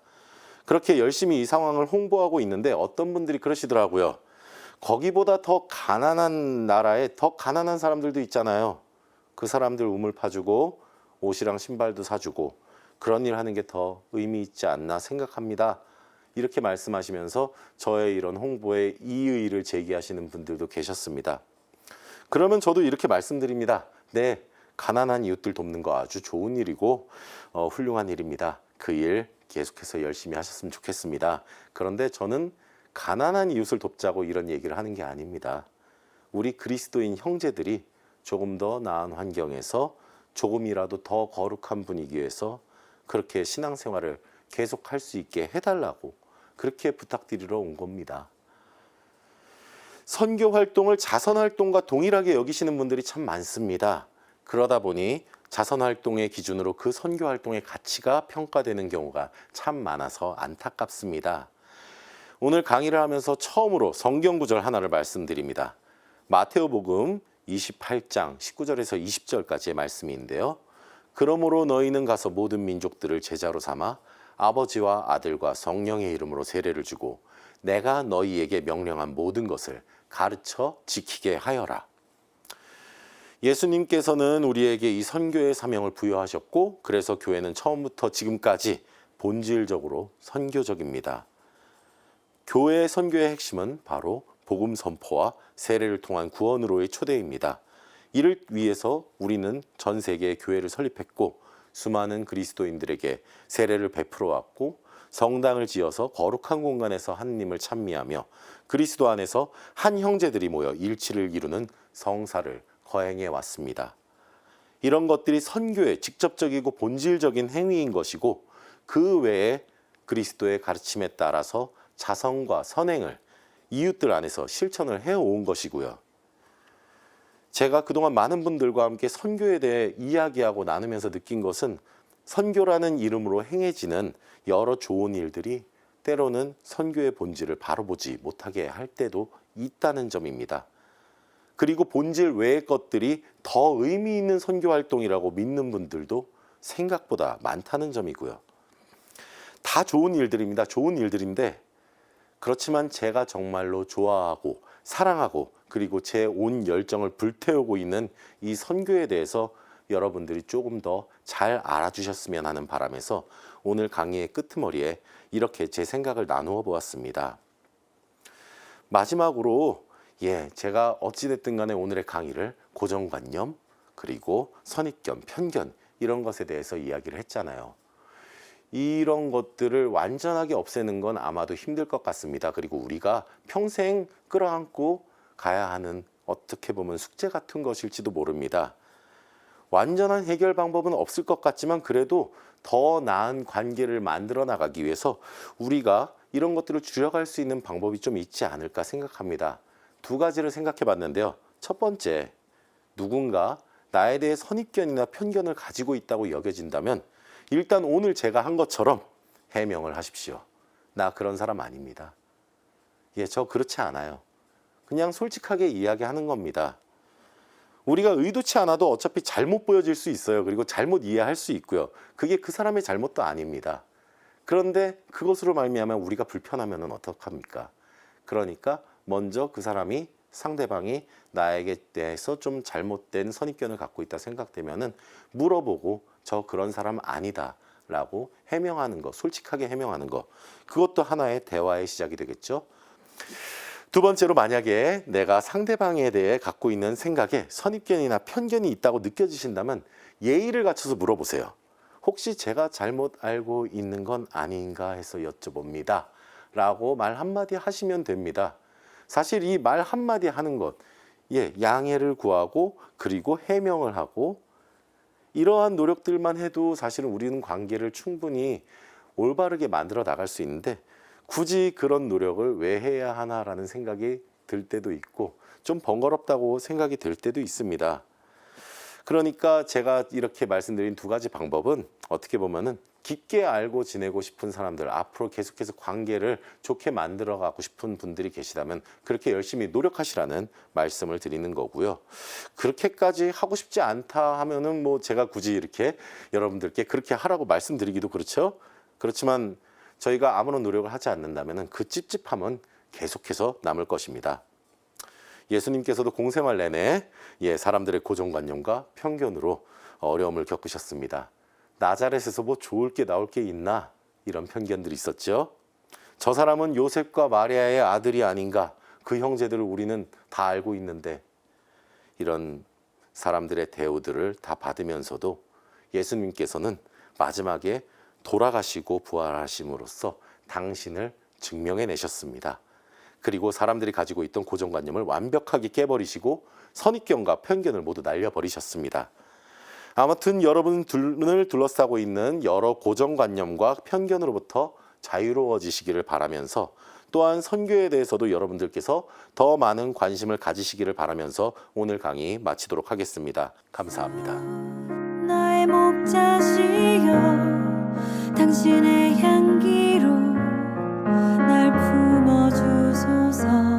그렇게 열심히 이 상황을 홍보하고 있는데, 어떤 분들이 그러시더라고요. 거기보다 더 가난한 나라에 더 가난한 사람들도 있잖아요. 그 사람들 우물 파주고 옷이랑 신발도 사주고 그런 일 하는 게 더 의미 있지 않나 생각합니다. 이렇게 말씀하시면서 저의 이런 홍보에 이의를 제기하시는 분들도 계셨습니다. 그러면 저도 이렇게 말씀드립니다. 네, 가난한 이웃들 돕는 거 아주 좋은 일이고 훌륭한 일입니다. 그 일 계속해서 열심히 하셨으면 좋겠습니다. 그런데 저는 가난한 이웃을 돕자고 이런 얘기를 하는 게 아닙니다. 우리 그리스도인 형제들이 조금 더 나은 환경에서 조금이라도 더 거룩한 분위기에서 그렇게 신앙생활을 계속할 수 있게 해달라고 그렇게 부탁드리러 온 겁니다. 선교 활동을 자선 활동과 동일하게 여기시는 분들이 참 많습니다. 그러다 보니 자선 활동의 기준으로 그 선교 활동의 가치가 평가되는 경우가 참 많아서 안타깝습니다. 오늘 강의를 하면서 처음으로 성경 구절 하나를 말씀드립니다. 마테오복음 28장 19절에서 20절까지의 말씀인데요. 그러므로 너희는 가서 모든 민족들을 제자로 삼아 아버지와 아들과 성령의 이름으로 세례를 주고 내가 너희에게 명령한 모든 것을 가르쳐 지키게 하여라. 예수님께서는 우리에게 이 선교의 사명을 부여하셨고 그래서 교회는 처음부터 지금까지 본질적으로 선교적입니다. 교회의 선교의 핵심은 바로 복음 선포와 세례를 통한 구원으로의 초대입니다. 이를 위해서 우리는 전 세계에 교회를 설립했고 수많은 그리스도인들에게 세례를 베풀어 왔고 성당을 지어서 거룩한 공간에서 하느님을 찬미하며 그리스도 안에서 한 형제들이 모여 일치를 이루는 성사를 거행해 왔습니다. 이런 것들이 선교의 직접적이고 본질적인 행위인 것이고 그 외에 그리스도의 가르침에 따라서 자성과 선행을 이웃들 안에서 실천을 해온 것이고요. 제가 그동안 많은 분들과 함께 선교에 대해 이야기하고 나누면서 느낀 것은 선교라는 이름으로 행해지는 여러 좋은 일들이 때로는 선교의 본질을 바로 보지 못하게 할 때도 있다는 점입니다. 그리고 본질 외의 것들이 더 의미 있는 선교 활동이라고 믿는 분들도 생각보다 많다는 점이고요. 다 좋은 일들입니다. 좋은 일들인데 그렇지만 제가 정말로 좋아하고 사랑하고 그리고 제 온 열정을 불태우고 있는 이 선교에 대해서 여러분들이 조금 더 잘 알아주셨으면 하는 바람에서 오늘 강의의 끄트머리에 이렇게 제 생각을 나누어 보았습니다. 마지막으로 제가 어찌됐든 간에 오늘의 강의를 고정관념 그리고 선입견, 편견 이런 것에 대해서 이야기를 했잖아요. 이런 것들을 완전하게 없애는 건 아마도 힘들 것 같습니다. 그리고 우리가 평생 끌어안고 가야 하는 어떻게 보면 숙제 같은 것일지도 모릅니다. 완전한 해결 방법은 없을 것 같지만 그래도 더 나은 관계를 만들어 나가기 위해서 우리가 이런 것들을 줄여갈 수 있는 방법이 좀 있지 않을까 생각합니다. 두 가지를 생각해 봤는데요. 첫 번째, 누군가 나에 대해 선입견이나 편견을 가지고 있다고 여겨진다면 일단 오늘 제가 한 것처럼 해명을 하십시오. 나 그런 사람 아닙니다. 저 그렇지 않아요. 그냥 솔직하게 이야기하는 겁니다. 우리가 의도치 않아도 어차피 잘못 보여질 수 있어요. 그리고 잘못 이해할 수 있고요. 그게 그 사람의 잘못도 아닙니다. 그런데 그것으로 말미암아 우리가 불편하면 어떡합니까? 그러니까 먼저 그 사람이 상대방이 나에게 대해서 좀 잘못된 선입견을 갖고 있다 생각되면은 물어보고 저 그런 사람 아니다 라고 해명하는 거, 솔직하게 해명하는 거, 그것도 하나의 대화의 시작이 되겠죠. 두 번째로 만약에 내가 상대방에 대해 갖고 있는 생각에 선입견이나 편견이 있다고 느껴지신다면 예의를 갖춰서 물어보세요. 혹시 제가 잘못 알고 있는 건 아닌가 해서 여쭤봅니다 라고 말 한마디 하시면 됩니다. 사실 이 말 한마디 하는 것, 양해를 구하고 그리고 해명을 하고 이러한 노력들만 해도 사실은 우리는 관계를 충분히 올바르게 만들어 나갈 수 있는데 굳이 그런 노력을 왜 해야 하나라는 생각이 들 때도 있고 좀 번거롭다고 생각이 들 때도 있습니다. 그러니까 제가 이렇게 말씀드린 두 가지 방법은 어떻게 보면은 깊게 알고 지내고 싶은 사람들, 앞으로 계속해서 관계를 좋게 만들어 가고 싶은 분들이 계시다면 그렇게 열심히 노력하시라는 말씀을 드리는 거고요. 그렇게까지 하고 싶지 않다 하면은 제가 굳이 이렇게 여러분들께 그렇게 하라고 말씀드리기도 그렇죠. 그렇지만 저희가 아무런 노력을 하지 않는다면은 그 찝찝함은 계속해서 남을 것입니다. 예수님께서도 공생활 내내 사람들의 고정관념과 편견으로 어려움을 겪으셨습니다. 나자렛에서 뭐 좋을 게 나올 게 있나 이런 편견들이 있었죠. 저 사람은 요셉과 마리아의 아들이 아닌가, 그 형제들을 우리는 다 알고 있는데 이런 사람들의 대우들을 다 받으면서도 예수님께서는 마지막에 돌아가시고 부활하심으로써 당신을 증명해내셨습니다. 그리고 사람들이 가지고 있던 고정관념을 완벽하게 깨버리시고 선입견과 편견을 모두 날려버리셨습니다. 아무튼 여러분을 둘러싸고 있는 여러 고정관념과 편견으로부터 자유로워지시기를 바라면서 또한 선교에 대해서도 여러분들께서 더 많은 관심을 가지시기를 바라면서 오늘 강의 마치도록 하겠습니다. 감사합니다. 나의 목자시여 당신의 향기로 날 품어주소서.